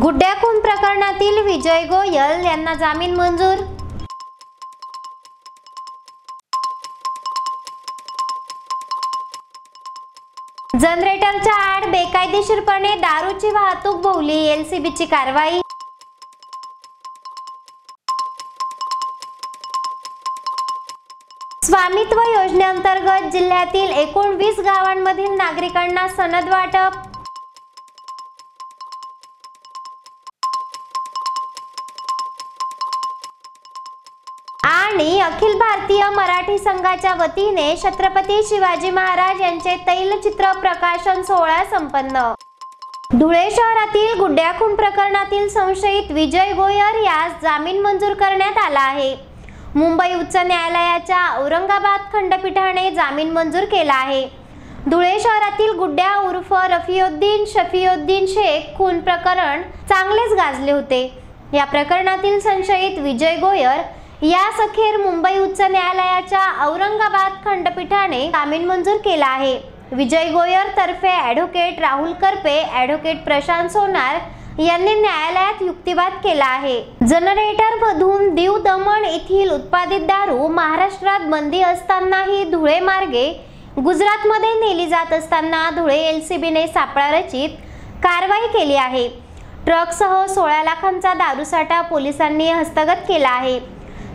गुड्ड्या खून प्रकरणातील विजय गोयल यांना जामीन मंजूर। जनरेटरच्या आड बेकायदेशीरपणे दारूची वाहतूक भोवली, एलसीबीची कारवाई। स्वामित्व योजनेअंतर्गत जिल्ह्यातील 19 गावांमधील नागरिकांना सनद वाटप। आणि अखिल भारतीय मराठी संघाच्या वतीने छत्रपती शिवाजी महाराज यांचे तैलचित्र प्रकाशन सोहळा संपन्न। धुळे शहरातील गुड्ड्या खून प्रकरणातील संशयित विजय गोयल यास जामीन मंजूर करण्यात आला आहे। मुंबई उच्च न्यायालयाच्या औरंगाबाद खंडपीठाने जामीन मंजूर केला आहे। धुळे शहरातील गुड्ड्या उर्फ शफीउद्दीन शेख खून प्रकरण चांगलेच गाजले होते। या प्रकरणातील संशयित विजय गोयल यास अखेर मुंबई उच्च न्यायालयाच्या औरंगाबाद खंडपीठाने जामीन मंजूर केला आहे। विजय गोयल तर्फे ॲडव्होकेट राहुल करपे, ॲडव्होकेट प्रशांत सोनार यांनी न्यायालयात युक्तिवाद केला आहे। जनरेटर मधून दीव दमण येथील उत्पादित दारू महाराष्ट्रात बंदी असतानाही धुळे मार्गे गुजरातमध्ये नेली जात असताना धुळे एलसीबीने सापळा रचित कारवाई केली आहे। ट्रकसह 16 लाखांचा दारूसाठा पोलिसांनी हस्तगत केला आहे।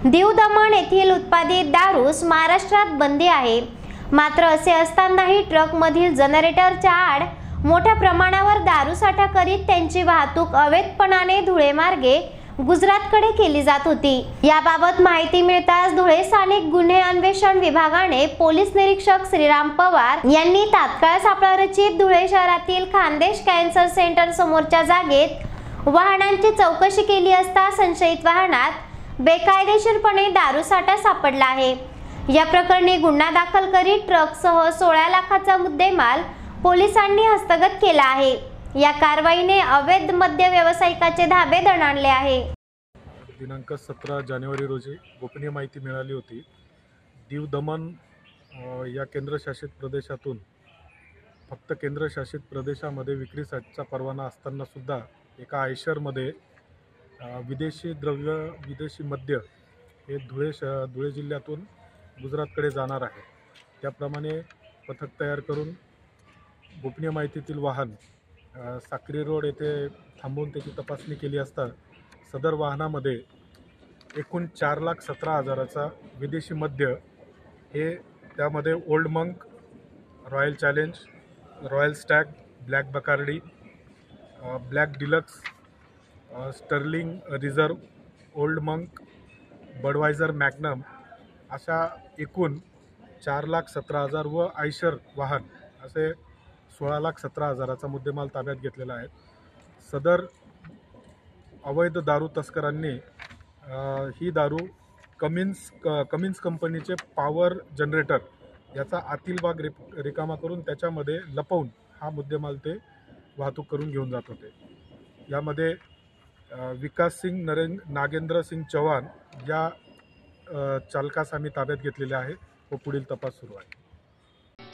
दीव दमण येथील उत्पादित दारूस महाराष्ट्रात बंदी आहे, मात्र असे असतानाही ट्रकमधील जनरेटरच्या आड मोठ्या प्रमाणावर दारूसाठा करीत त्यांची वाहतूक अवैधपणाने धुळे मार्गे गुजरातकडे केली जात होती। याबाबत माहिती मिळताच धुळे स्थानिक गुन्हे अन्वेषण विभागाने पोलीस निरीक्षक श्रीराम पवार यांनी तात्काळ सापळा रचित धुळे शहरातील खानदेश कॅन्सर सेंटर समोरच्या जागेत वाहनांची चौकशी केली असता संशयित वाहनात बेकायदेशीरपणे दारूसाठा सापडला आहे। या प्रकरणी गुन्हा दाखल करीत ट्रकसह 16 लाखाचा मुद्देमाल पोलिसांनी हस्तगत केला आहे। या कारवाईने अवैध मद्य व्यावसायिकाचे धाबे दणाणले आहे। दिनांक 17 जानेवारी रोजी गोपनीय माहिती मिळाली होती। दीव दमण या केंद्रशासित प्रदेशातून फक्त केंद्रशासित प्रदेशामध्ये विक्रीसाठीचा परवाना असताना सुद्धा एका आयशरमध्ये विदेशी मद्य हे धुळे जिल्ह्यातून गुजरातकडे जाणार आहे। त्याप्रमाणे पथक तयार करून गोपनीय माहितीतील वाहन साक्री रोड येथे थांबवून त्याची तपासणी केली असता सदर वाहनामध्ये एकूण 4,17,000चा विदेशी मद्य हे त्यामध्ये Old Monk, Royal Challenge, Royal Stag, Black Bacardi, Black Deluxe, Sterling Reserve, Old Monk, Budweiser Magnum अशा एकूण 4,17,000 व आयशर वाहन असे 16,17,000चा मुद्देमाल ताब्यात घेतलेला आहे। सदर अवैध दारू तस्करांनी ही दारू कमिन्स कंपनीचे पॉवर जनरेटर याचा आतील भाग रिकामा करून त्याच्यामध्ये लपवून हा मुद्देमाल ते वाहतूक करून घेऊन जात होते। यामध्ये विकास सिंग नागेंद्र सिंग चौहान या चालकास आम्ही ताब्यात घेतलेले आहे व पुढील तपास सुरू आहे।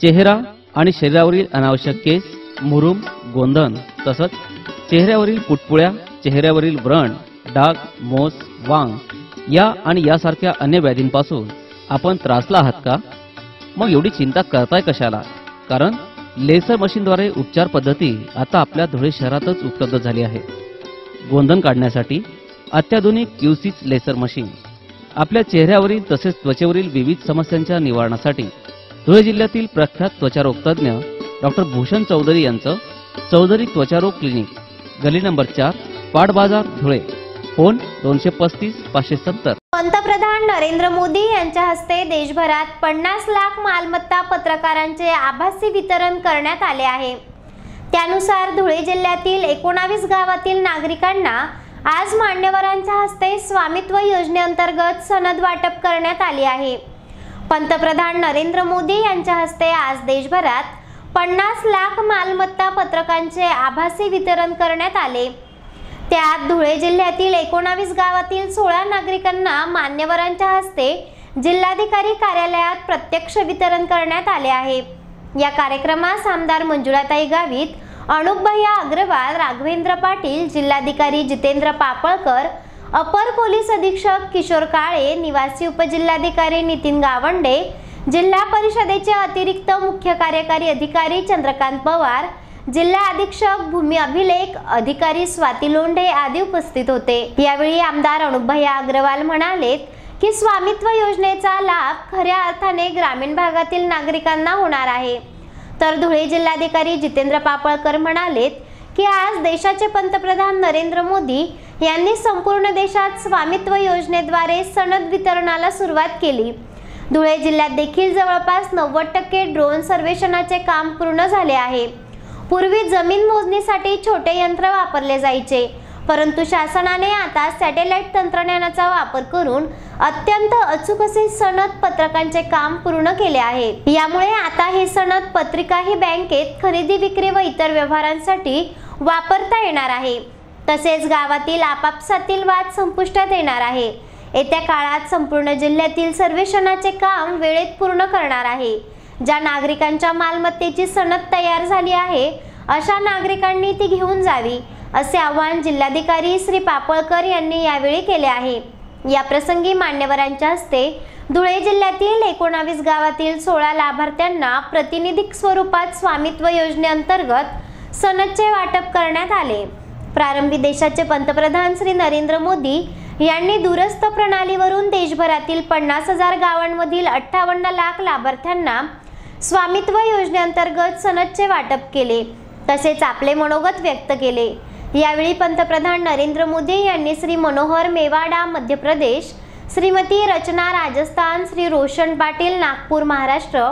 चेहरा आणि शरीरावरील अनावश्यक केस, मुरूम, गोंधन तसंच चेहऱ्यावरील पुटपुळ्या, चेहऱ्यावरील व्रण, डाग, मोस, वांग या आणि यासारख्या अन्य व्याधींपासून आपण त्रासला आहात का? मग एवढी चिंता करताय कशाला? कारण लेसर मशीनद्वारे उपचार पद्धती आता आपल्या धुळे शहरातच उपलब्ध झाली आहे। गोंधन काढण्यासाठी अत्याधुनिक क्यूसिस लेसर मशीन, आपल्या चेहऱ्यावरील तसेच त्वचेवरील विविध समस्यांच्या निवारणासाठी धुळे जिल्ह्यातील प्रख्यात त्वचारोग तज्ञ डॉक्टर भूषण चौधरी यांचं चौधरी त्वचारोग क्लिनिक, गली नंबर 4, पाट बाजार, धुळे। फोन 235-570। पंतप्रधान नरेंद्र मोदी यांच्या हस्ते देशभरात 50 लाख मालमत्ता पत्रकारांचे आभासी वितरण करण्यात आले आहे। त्यानुसार धुळे जिल्ह्यातील 19 गावातील नागरिकांना आज मान्यवरांच्या हस्ते स्वामित्व योजनेअंतर्गत सनद वाटप करण्यात आली आहे। पंतप्रधान नरेंद्र मोदी यांच्या हस्ते आज देशभरात 50 लाख मालमत्ता पत्रकांचे आभासी वितरण करण्यात आले। त्यात धुळे जिल्ह्यातील 19 गावातील 16 नागरिकांना मान्यवरांच्या हस्ते जिल्हाधिकारी कार्यालयात प्रत्यक्ष वितरण करण्यात आले आहे। या कार्यक्रमास आमदार मंजुळाताई गावित, अनुपभैया अग्रवाल, राघवेंद्र पाटील, जिल्हाधिकारी जितेंद्र पापळकर, अपर पोलीस अधीक्षक किशोर काळे, निवासी उपजिल्हाधिकारी नितीन गावंडे, जिल्हा परिषदेचे अतिरिक्त मुख्य कार्यकारी अधिकारी चंद्रकांत पवार, जिल्हा अधीक्षक भूमी अभिलेख अधिकारी स्वाती लोंढे आदी उपस्थित होते। यावेळी आमदार अनुपभैया अग्रवाल म्हणालेत की स्वामित्व योजनेचा लाभ खऱ्या अर्थाने ग्रामीण भागातील नागरिकांना होणार आहे। तर धुळे जिल्हाधिकारी जितेंद्र पापळकर म्हणालेत की आज देशाचे पंतप्रधान नरेंद्र मोदी यांनी संपूर्ण देशात स्वामित्व योजनेद्वारे सनद वितरणाला सुरुवात केली। धुळे जिल्ह्यात देखील जवळपास 90% ड्रोन सर्वेक्षणाचे काम पूर्ण झाले आहे। पूर्वी जमीन मोजणीसाठी छोटे यंत्र वापरले जायचे, परंतु शासनाने आता सॅटेलाइट तंत्रज्ञानाचा वापर करून अत्यंत अचूक असे सनद पत्रकांचे काम पूर्ण केले आहे। यामुळे आता हे सनद पत्रिकाही बँकेत खरेदी विक्री व इतर व्यवहारांसाठी वापरता येणार आहे। तसेच गावातील आपापसातील वाद संपुष्टात येणार आहे। येत्या काळात संपूर्ण जिल्ह्यातील सर्वेक्षणाचे काम वेळेत पूर्ण करणार आहे। ज्या नागरिकांच्या मालमत्तेची सनद तयार झाली आहे अशा नागरिकांनी ती घेऊन जावी, असे आवाहन जिल्हाधिकारी श्री पापळकर यांनी यावेळी केले आहे। या प्रसंगी मान्यवरांच्या हस्ते धुळे जिल्ह्यातील 19 गावातील 16 लाभार्थ्यांना प्रातिनिधिक स्वरूपात स्वामित्व योजनेअंतर्गत सनदचे वाटप करण्यात आले। प्रारंभी देशाचे पंतप्रधान श्री नरेंद्र मोदी यांनी दूरस्थ प्रणालीवरून देशभरातील 50,000 गावांमधील 58 लाख लाभार्थ्यांना स्वामित्व योजनेअंतर्गत सनदचे वाटप केले, तसेच आपले मनोगत व्यक्त केले। यावेळी पंतप्रधान नरेंद्र मोदी यांनी श्री मनोहर मेवाडा मध्य प्रदेश, श्रीमती रचना राजस्थान, श्री रोशन पाटील नागपूर महाराष्ट्र,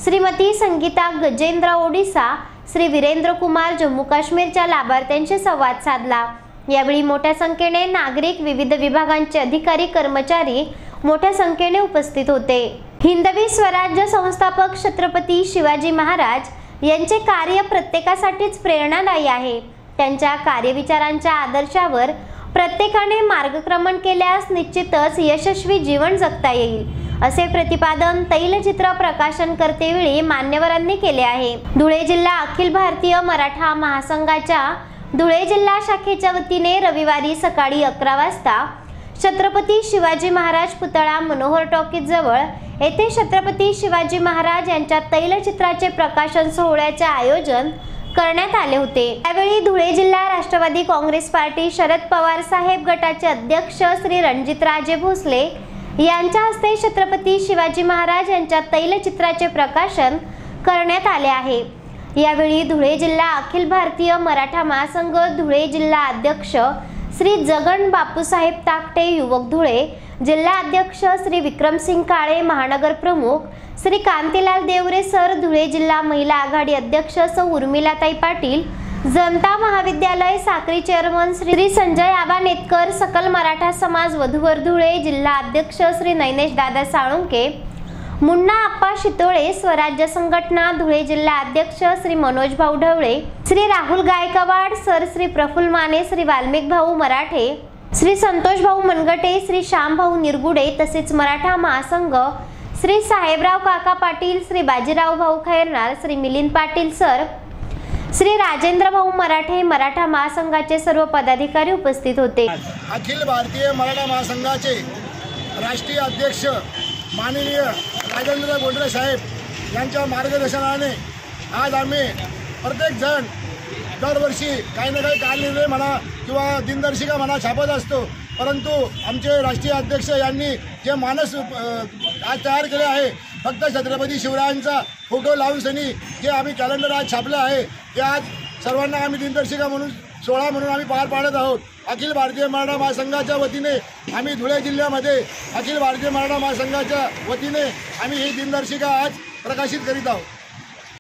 श्रीमती संगीता गजेंद्र ओडिसा, श्री वीरेंद्र कुमार जम्मू काश्मीरच्या लाभार्थ्यांशी संवाद साधला। यावेळी मोठ्या संख्येने नागरिक, विविध विभागांचे अधिकारी, कर्मचारी मोठ्या संख्येने उपस्थित होते। हिंदवी स्वराज्य संस्थापक छत्रपती शिवाजी महाराज यांचे कार्य प्रत्येकासाठीच प्रेरणादायी आहे। त्यांच्या कार्यविचारांच्या आदर्शावर प्रत्येकाने मार्गक्रमण केल्यास निश्चितच यशस्वी जीवन जगता येईल, असे प्रतिपादन तैलचित्र प्रकाशन करतेवेळी मान्यवरांनी केले आहे। धुळे जिल्हा अखिल भारतीय मराठा महासंघाच्या धुळे जिल्हा शाखेच्या वतीने रविवारी सकाळी 11 वाजता छत्रपती शिवाजी महाराज पुतळा मनोहर टॉकीज जवळ येथे छत्रपती शिवाजी महाराज यांच्या तैलचित्राचे प्रकाशन सोहळ्याचे आयोजन करण्यात आले होते। यावेळी धुळे जिल्हा राष्ट्रवादी काँग्रेस पार्टी शरद पवार साहेब गटाचे अध्यक्ष श्री रणजितराजे भोसले यांच्या हस्ते छत्रपती शिवाजी महाराज यांच्या तैलचित्राचे प्रकाशन करण्यात आले आहे। यावेळी धुळे जिल्हा अखिल भारतीय मराठा महासंघ धुळे जिल्हा अध्यक्ष श्री जगन बापूसाहेब ताकटे युवक धुळे, जिल्हा अध्यक्ष श्री विक्रमसिंग काळे, महानगर प्रमुख श्री कांतीलाल देवरे सर, धुळे जिल्हा महिला आघाडी अध्यक्ष सौ उर्मिलाताई पाटील, जनता महाविद्यालय साक्री चेअरमन श्री संजय आबा नेतकर, सकल मराठा समाज वधूवर धुळे, जिल्हा अध्यक्ष श्री नैनेश दादा साळुंके, मुन्ना आप्पा शितोळे, स्वराज्य संघटना धुळे जिल्हा अध्यक्ष श्री मनोज भाऊ ढवळे, श्री राहुल गायकवाड सर, श्री प्रफुल्ल माने, श्री वाल्मिक भाऊ मराठे, श्री संतोष भाऊ मनगटे, श्री श्याम भाऊ निरगुडे, तसेच मराठा महासंघ श्री साहेबराव काका पाटील, श्री बाजीराव भाऊ खैरनार, श्री मिलिंद पाटील सर, श्री राजेंद्र भाऊ मराठे, मराठा महासंघाचे सर्व पदाधिकारी उपस्थित होते। अखिल भारतीय मराठा महासंघाचे राष्ट्रीय अध्यक्ष माननीय राजेंद्र गोंडरे साहेब यांच्या मार्गदर्शनाने आज आम्ही प्रत्येक जण दरवर्षी काही ना काही कार्यनिर्णय म्हणा किंवा दिनदर्शिका म्हणा छापत असतो, परंतु आमचे राष्ट्रीय अध्यक्ष यांनी जे मानस आज तयार केले आहे, फक्त छत्रपती शिवरायांचा फोटो लावून सनी जे आम्ही कॅलेंडर आज छापलं आहे ते आज सर्वांना आम्ही दिनदर्शिका म्हणून सोहळा म्हणून आम्ही पार पाडत आहोत। अखिल भारतीय मराठा महासंघाच्या वतीने आम्ही धुळे जिल्ह्यामध्ये अखिल भारतीय मराठा महासंघाच्या वतीने आम्ही ही दिनदर्शिका आज प्रकाशित करीत आहोत।